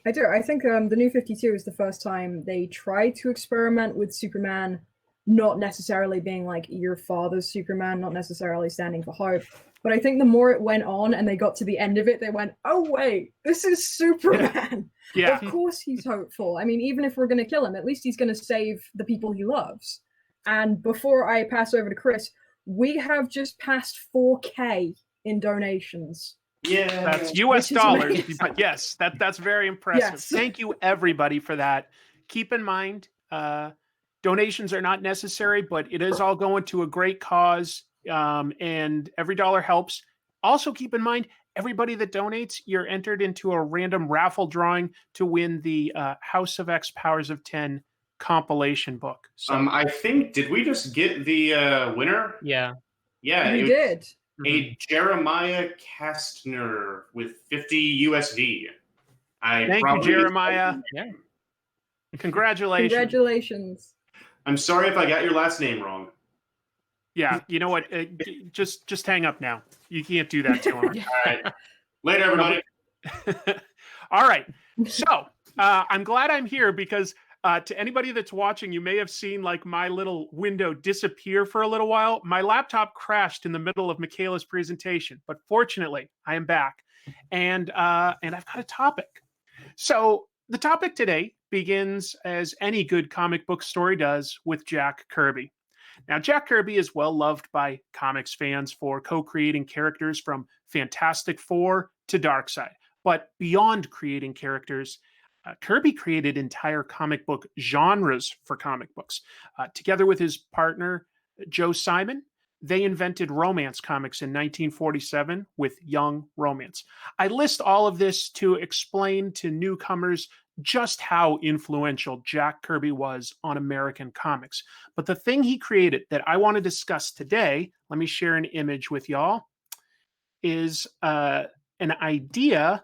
I do. I think the New 52 is the first time they tried to experiment with Superman not necessarily being like your father's Superman, not necessarily standing for hope. But I think the more it went on and they got to the end of it, they went, oh, wait, this is Superman. Yeah. Of course he's hopeful. I mean, even if we're going to kill him, at least he's going to save the people he loves. And before I pass over to Chris, we have just passed 4K in donations. Yeah. That's US dollars. amazing. But yes, that's very impressive. Yes. Thank you, everybody, for that. Keep in mind, donations are not necessary, but it is all going to a great cause. And every dollar helps. Also, keep in mind, everybody that donates, you're entered into a random raffle drawing to win the House of X Powers of 10 compilation book. So, I think, did we just get the winner? Yeah. Yeah, We it was did. a Jeremiah Kastner with 50 USD. Thank you, Jeremiah. Yeah. Congratulations. Congratulations. I'm sorry if I got your last name wrong. Yeah, you know what? Just hang up now. You can't do that to him. All right. Later, everybody. All right. So I'm glad I'm here because to anybody that's watching, you may have seen like my little window disappear for a little while. My laptop crashed in the middle of Michaela's presentation, but fortunately, I am back, and I've got a topic. So the topic today begins, as any good comic book story does, with Jack Kirby. Now, Jack Kirby is well loved by comics fans for co-creating characters from Fantastic Four to Darkseid. But beyond creating characters, Kirby created entire comic book genres for comic books. Together with his partner, Joe Simon, they invented romance comics in 1947 with Young Romance. I list all of this to explain to newcomers just how influential Jack Kirby was on American comics. But the thing he created that I want to discuss today, let me share an image with y'all, is an idea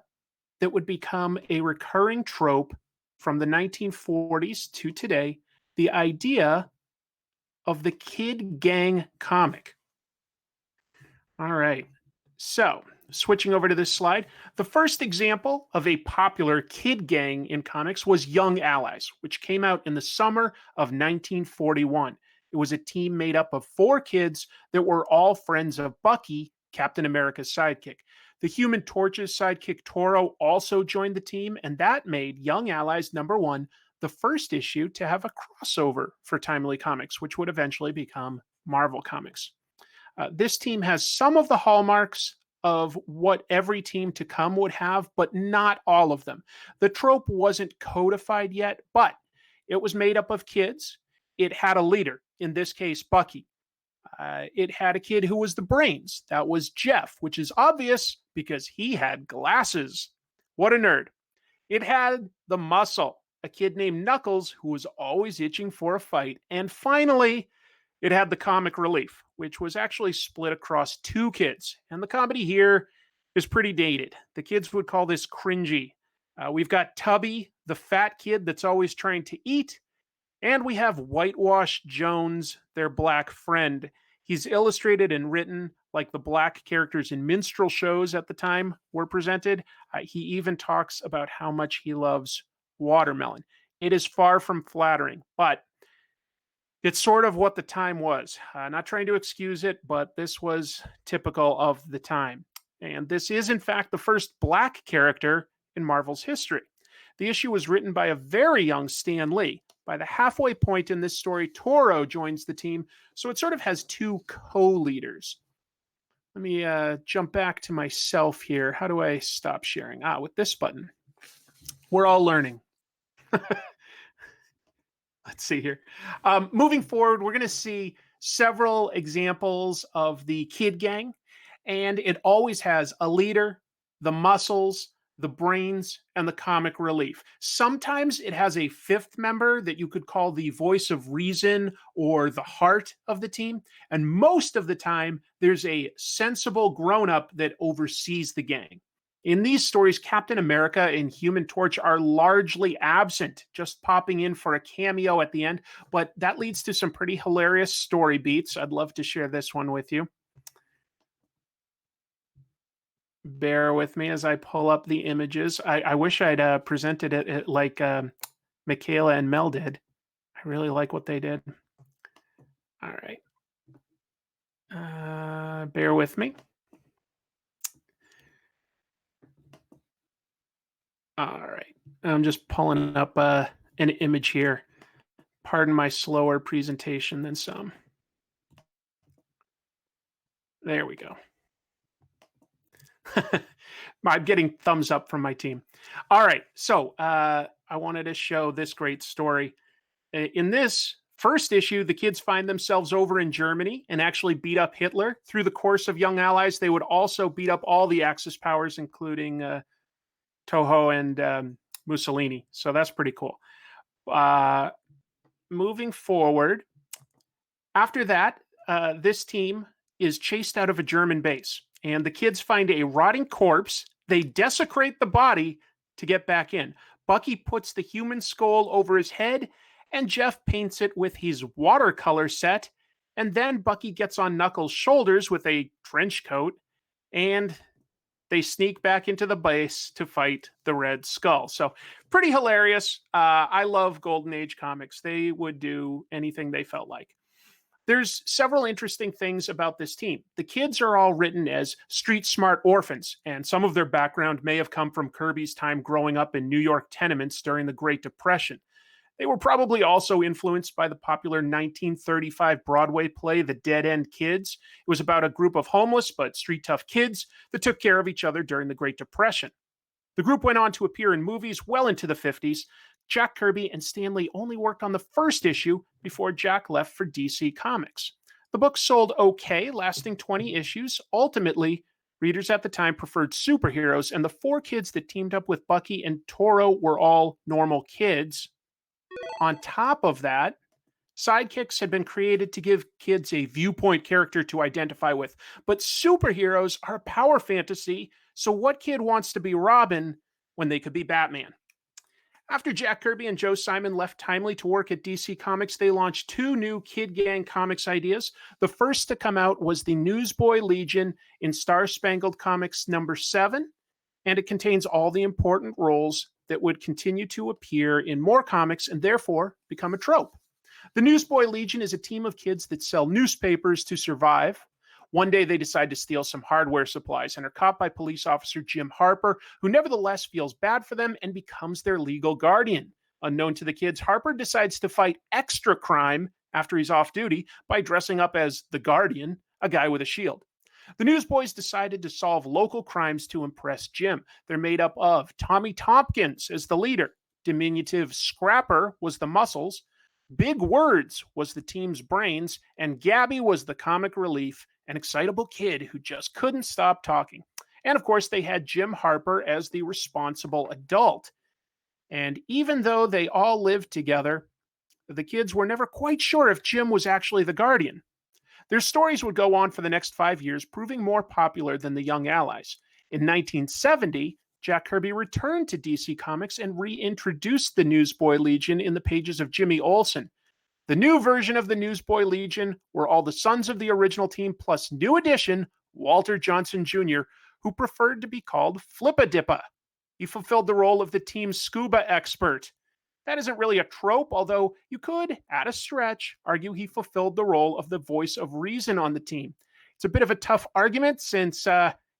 that would become a recurring trope from the 1940s to today, the idea of the kid gang comic. All right. So, switching over to this slide, the first example of a popular kid gang in comics was Young Allies, which came out in the summer of 1941. It was a team made up of 4 kids that were all friends of Bucky, Captain America's sidekick. The Human Torch's sidekick Toro also joined the team, and that made Young Allies #1 the first issue to have a crossover for Timely Comics, which would eventually become Marvel Comics. This team has some of the hallmarks of what every team to come would have, but not all of them. The trope wasn't codified yet, but it was made up of kids. It had a leader, in this case, Bucky. It had a kid who was the brains. That was Jeff, which is obvious because he had glasses. What a nerd. It had the muscle. a kid named Knuckles who was always itching for a fight. And finally, it had the comic relief, which was actually split across 2 kids. And the comedy here is pretty dated. The kids would call this cringy. We've got Tubby, the fat kid that's always trying to eat. And we have Whitewash Jones, their black friend. He's illustrated and written like the black characters in minstrel shows at the time were presented. He even talks about how much he loves watermelon. It is far from flattering, but it's sort of what the time was. Not trying to excuse it, but this was typical of the time. And this is, in fact, the first black character in Marvel's history. The issue was written by a very young Stan Lee. By the halfway point in this story, Toro joins the team, so it sort of has 2 co-leaders. Let me jump back to myself here. How do I stop sharing? With this button. We're all learning. Let's see here. Moving forward, we're going to see several examples of the kid gang, and it always has a leader, the muscles, the brains, and the comic relief. Sometimes it has a 5th member that you could call the voice of reason or the heart of the team. And most of the time, there's a sensible grown-up that oversees the gang. In these stories, Captain America and Human Torch are largely absent, just popping in for a cameo at the end. But that leads to some pretty hilarious story beats. I'd love to share this one with you. Bear with me as I pull up the images. I wish I'd presented it like Michaela and Mel did. I really like what they did. All right. Bear with me. All right. I'm just pulling up an image here. Pardon my slower presentation than some. There we go. I'm getting thumbs up from my team. All right. So I wanted to show this great story. In this first issue, the kids find themselves over in Germany and actually beat up Hitler. Through the course of Young Allies, they would also beat up all the Axis powers, including Toho and Mussolini. So that's pretty cool. Moving forward, after that, this team is chased out of a German base. And the kids find a rotting corpse. They desecrate the body to get back in. Bucky puts the human skull over his head, and Jeff paints it with his watercolor set. And then Bucky gets on Knuckles' shoulders with a trench coat, and they sneak back into the base to fight the Red Skull. So pretty hilarious. I love Golden Age comics. They would do anything they felt like. There's several interesting things about this team. The kids are all written as street-smart orphans, and some of their background may have come from Kirby's time growing up in New York tenements during the Great Depression. They were probably also influenced by the popular 1935 Broadway play, The Dead End Kids. It was about a group of homeless but street-tough kids that took care of each other during the Great Depression. The group went on to appear in movies well into the 50s. Jack Kirby and Stan Lee only worked on the first issue before Jack left for DC Comics. The book sold okay, lasting 20 issues. Ultimately, readers at the time preferred superheroes, and the 4 kids that teamed up with Bucky and Toro were all normal kids. On top of that, sidekicks had been created to give kids a viewpoint character to identify with. But superheroes are a power fantasy, so what kid wants to be Robin when they could be Batman? After Jack Kirby and Joe Simon left Timely to work at DC Comics, they launched 2 new Kid Gang comics ideas. The first to come out was the Newsboy Legion in Star Spangled Comics number 7, and it contains all the important roles that would continue to appear in more comics and therefore become a trope. The Newsboy Legion is a team of kids that sell newspapers to survive. One day they decide to steal some hardware supplies and are caught by police officer Jim Harper, who nevertheless feels bad for them and becomes their legal guardian. Unknown to the kids, Harper decides to fight extra crime after he's off duty by dressing up as the Guardian, a guy with a shield. The Newsboys decided to solve local crimes to impress Jim. They're made up of Tommy Tompkins as the leader, diminutive Scrapper was the muscles, Big Words was the team's brains, and Gabby was the comic relief, an excitable kid who just couldn't stop talking. And of course, they had Jim Harper as the responsible adult. And even though they all lived together, the kids were never quite sure if Jim was actually the Guardian. Their stories would go on for the next 5 years, proving more popular than the Young Allies. In 1970, Jack Kirby returned to DC Comics and reintroduced the Newsboy Legion in the pages of Jimmy Olsen. The new version of the Newsboy Legion were all the sons of the original team, plus new addition, Walter Johnson Jr., who preferred to be called Flippa-Dippa. He fulfilled the role of the team's scuba expert. That isn't really a trope, although you could, at a stretch, argue he fulfilled the role of the voice of reason on the team. It's a bit of a tough argument since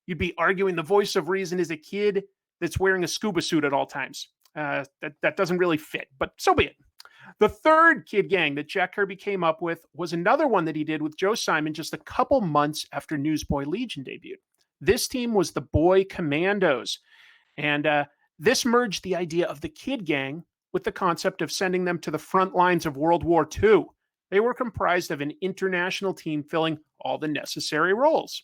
you'd be arguing the voice of reason is a kid that's wearing a scuba suit at all times. That doesn't really fit, but so be it. The third kid gang that Jack Kirby came up with was another one that he did with Joe Simon just a couple months after Newsboy Legion debuted. This team was the Boy Commandos, and this merged the idea of the kid gang with the concept of sending them to the front lines of World War II. They were comprised of an international team filling all the necessary roles.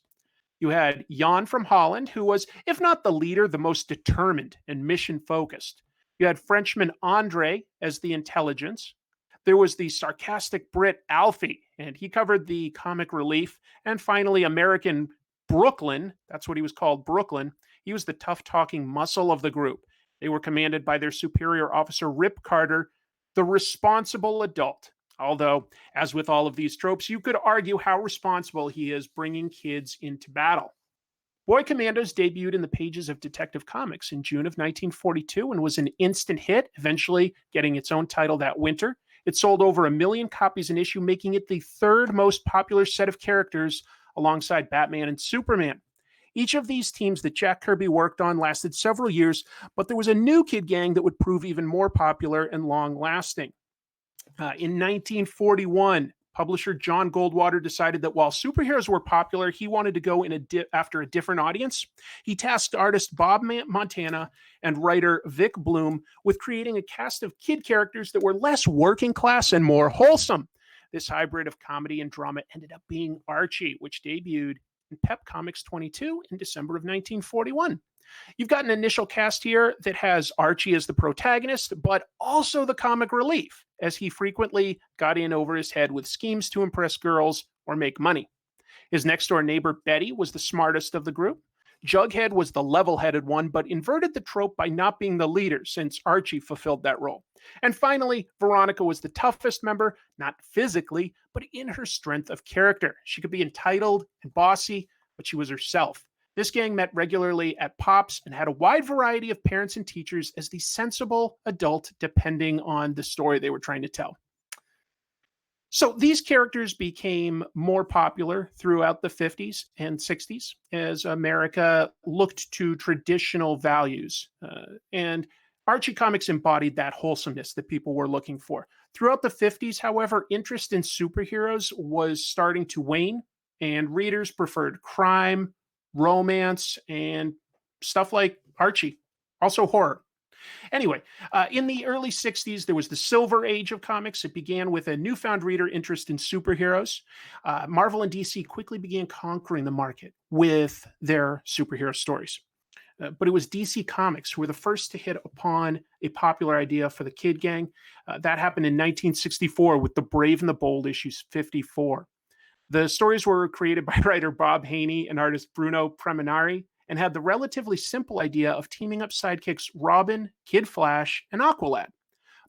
You had Jan from Holland, who was, if not the leader, the most determined and mission-focused. You had Frenchman Andre as the intelligence. There was the sarcastic Brit Alfie, and he covered the comic relief. And finally, American Brooklyn, that's what he was called, Brooklyn. He was the tough-talking muscle of the group. They were commanded by their superior officer, Rip Carter, the responsible adult. Although, as with all of these tropes, you could argue how responsible he is bringing kids into battle. Boy Commandos debuted in the pages of Detective Comics in June of 1942 and was an instant hit, eventually getting its own title that winter. It sold over 1 million copies an issue, making it the third most popular set of characters alongside Batman and Superman. Each of these teams that Jack Kirby worked on lasted several years, but there was a new kid gang that would prove even more popular and long-lasting. In 1941, publisher John Goldwater decided that while superheroes were popular, he wanted to go in after a different audience. He tasked artist Bob Montana and writer Vic Bloom with creating a cast of kid characters that were less working class and more wholesome. This hybrid of comedy and drama ended up being Archie, which debuted in Pep Comics 22 in December of 1941. You've got an initial cast here that has Archie as the protagonist, but also the comic relief, as he frequently got in over his head with schemes to impress girls or make money. His next-door neighbor, Betty, was the smartest of the group. Jughead was the level-headed one, but inverted the trope by not being the leader, since Archie fulfilled that role. And finally, Veronica was the toughest member, not physically, but in her strength of character. She could be entitled and bossy, but she was herself. This gang met regularly at Pops and had a wide variety of parents and teachers as the sensible adult, depending on the story they were trying to tell. So these characters became more popular throughout the 50s and 60s as America looked to traditional values. And Archie Comics embodied that wholesomeness that people were looking for. Throughout the 50s, however, interest in superheroes was starting to wane, and readers preferred crime, romance, and stuff like Archie, also horror. Anyway, in the early 60s, there was the Silver Age of comics. It began with a newfound reader interest in superheroes. Marvel and DC quickly began conquering the market with their superhero stories. But it was DC Comics who were the first to hit upon a popular idea for the kid gang. That happened in 1964 with The Brave and the Bold, issues 54. The stories were created by writer Bob Haney and artist Bruno Preminari, and had the relatively simple idea of teaming up sidekicks Robin, Kid Flash, and Aqualad.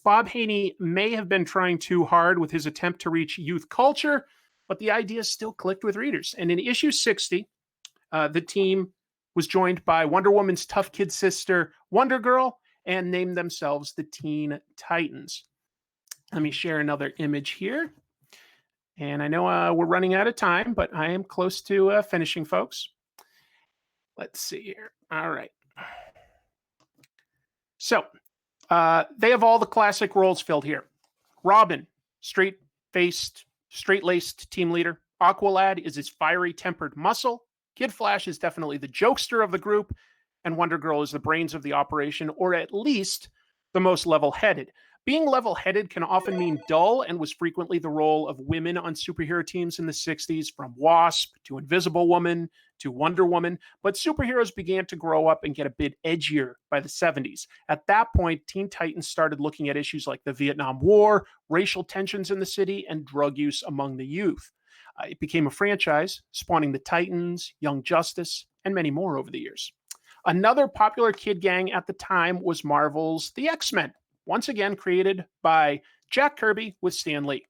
Bob Haney may have been trying too hard with his attempt to reach youth culture, but the idea still clicked with readers. And in issue 60, the team was joined by Wonder Woman's tough kid sister, Wonder Girl, and named themselves the Teen Titans. Let me share another image here. And I know we're running out of time, but I am close to finishing, folks. Let's see here. All right. So they have all the classic roles filled here. Robin, straight-faced, straight-laced team leader. Aqualad is his fiery-tempered muscle. Kid Flash is definitely the jokester of the group. And Wonder Girl is the brains of the operation, or at least the most level-headed. Being level-headed can often mean dull and was frequently the role of women on superhero teams in the 60s, from Wasp to Invisible Woman to Wonder Woman, but superheroes began to grow up and get a bit edgier by the 70s. At that point, Teen Titans started looking at issues like the Vietnam War, racial tensions in the city, and drug use among the youth. It became a franchise, spawning the Titans, Young Justice, and many more over the years. Another popular kid gang at the time was Marvel's The X-Men, once again created by Jack Kirby with Stan Lee.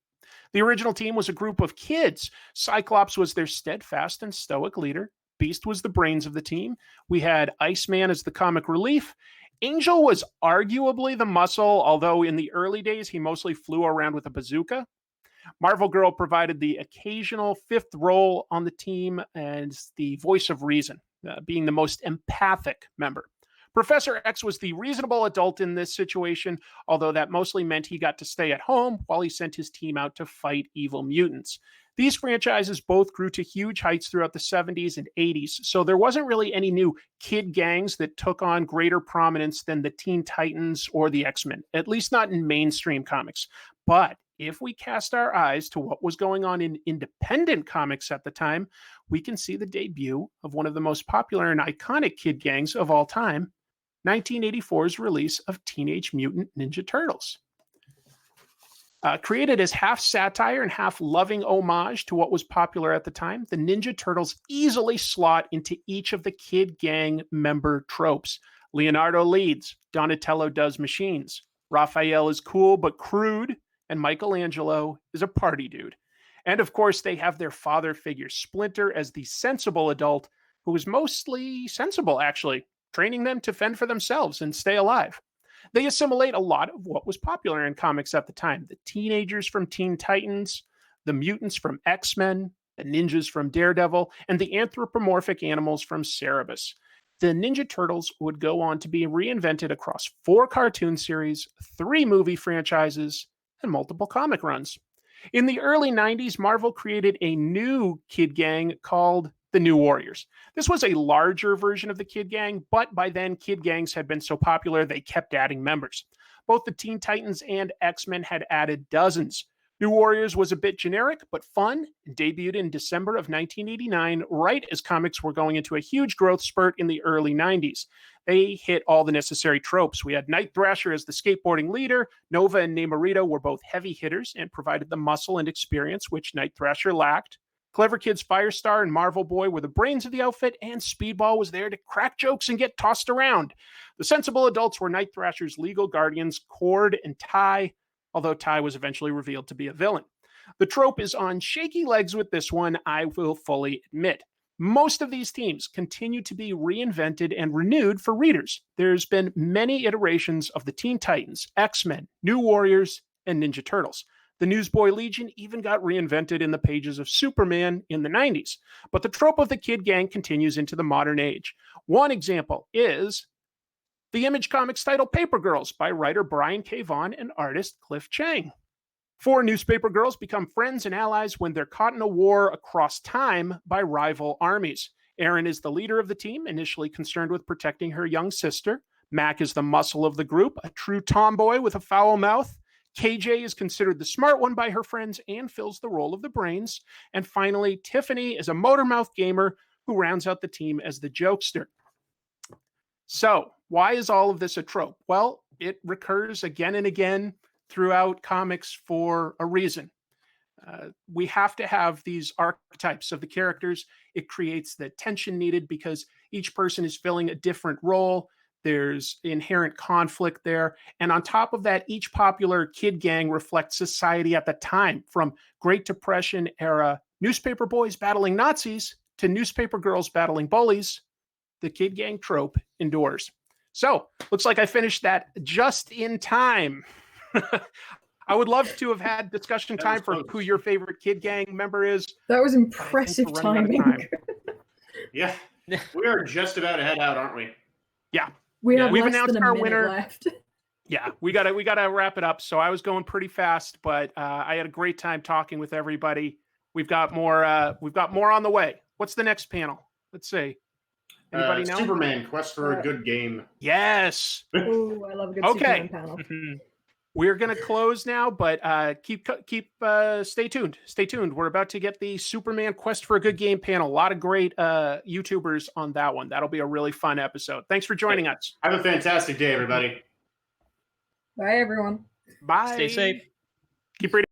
The original team was a group of kids. Cyclops was their steadfast and stoic leader. Beast was the brains of the team. We had Iceman as the comic relief. Angel was arguably the muscle, although in the early days he mostly flew around with a bazooka. Marvel Girl provided the occasional fifth role on the team as the voice of reason, being the most empathic member. Professor X was the reasonable adult in this situation, although that mostly meant he got to stay at home while he sent his team out to fight evil mutants. These franchises both grew to huge heights throughout the 70s and 80s, so there wasn't really any new kid gangs that took on greater prominence than the Teen Titans or the X-Men, at least not in mainstream comics. But if we cast our eyes to what was going on in independent comics at the time, we can see the debut of one of the most popular and iconic kid gangs of all time, 1984's release of Teenage Mutant Ninja Turtles. Created as half satire and half loving homage to what was popular at the time, the Ninja Turtles easily slot into each of the kid gang member tropes. Leonardo leads, Donatello does machines, Raphael is cool but crude, and Michelangelo is a party dude. And of course, they have their father figure, Splinter, as the sensible adult, who is mostly sensible, actually, training them to fend for themselves and stay alive. They assimilate a lot of what was popular in comics at the time. The teenagers from Teen Titans, the mutants from X-Men, the ninjas from Daredevil, and the anthropomorphic animals from Cerebus. The Ninja Turtles would go on to be reinvented across 4 cartoon series, 3 movie franchises, and multiple comic runs. In the early 90s, Marvel created a new kid gang called the New Warriors. This was a larger version of the kid gang, but by then kid gangs had been so popular they kept adding members. Both the Teen Titans and X-Men had added dozens. New Warriors was a bit generic, but fun, and debuted in December of 1989, right as comics were going into a huge growth spurt in the early 90s. They hit all the necessary tropes. We had Night Thrasher as the skateboarding leader. Nova and Namorita were both heavy hitters and provided the muscle and experience which Night Thrasher lacked. Clever Kids Firestar and Marvel Boy were the brains of the outfit, and Speedball was there to crack jokes and get tossed around. The sensible adults were Night Thrasher's legal guardians, Cord and Ty, although Ty was eventually revealed to be a villain. The trope is on shaky legs with this one, I will fully admit. Most of these teams continue to be reinvented and renewed for readers. There's been many iterations of the Teen Titans, X-Men, New Warriors, and Ninja Turtles. The Newsboy Legion even got reinvented in the pages of Superman in the 90s. But the trope of the kid gang continues into the modern age. One example is the Image Comics title Paper Girls by writer Brian K. Vaughan and artist Cliff Chang. 4 newspaper girls become friends and allies when they're caught in a war across time by rival armies. Erin is the leader of the team, initially concerned with protecting her young sister. Mac is the muscle of the group, a true tomboy with a foul mouth. KJ is considered the smart one by her friends and fills the role of the brains. And finally, Tiffany is a motor-mouth gamer who rounds out the team as the jokester. So, why is all of this a trope? Well, it recurs again and again throughout comics for a reason. We have to have these archetypes of the characters. It creates the tension needed because each person is filling a different role. There's inherent conflict there. And on top of that, each popular kid gang reflects society at the time, from Great Depression era newspaper boys battling Nazis to newspaper girls battling bullies. The kid gang trope endures. So, looks like I finished that just in time. I would love to have had discussion time for who your favorite kid gang member is. That was impressive timing. Yeah, we are just about to head out, aren't we? Yeah. We've announced our winner left. Yeah, we gotta wrap it up. So I was going pretty fast, but I had a great time talking with everybody. We've got more on the way. What's the next panel? Let's see. Anybody know? Superman Quest for a Good Game. Yes. Oh, I love a good Superman panel. We're going to close now, but stay tuned. Stay tuned. We're about to get the Superman Quest for a Good Game panel. A lot of great YouTubers on that one. That'll be a really fun episode. Thanks for joining us. Have a fantastic day, everybody. Bye, everyone. Bye. Stay safe. Keep reading.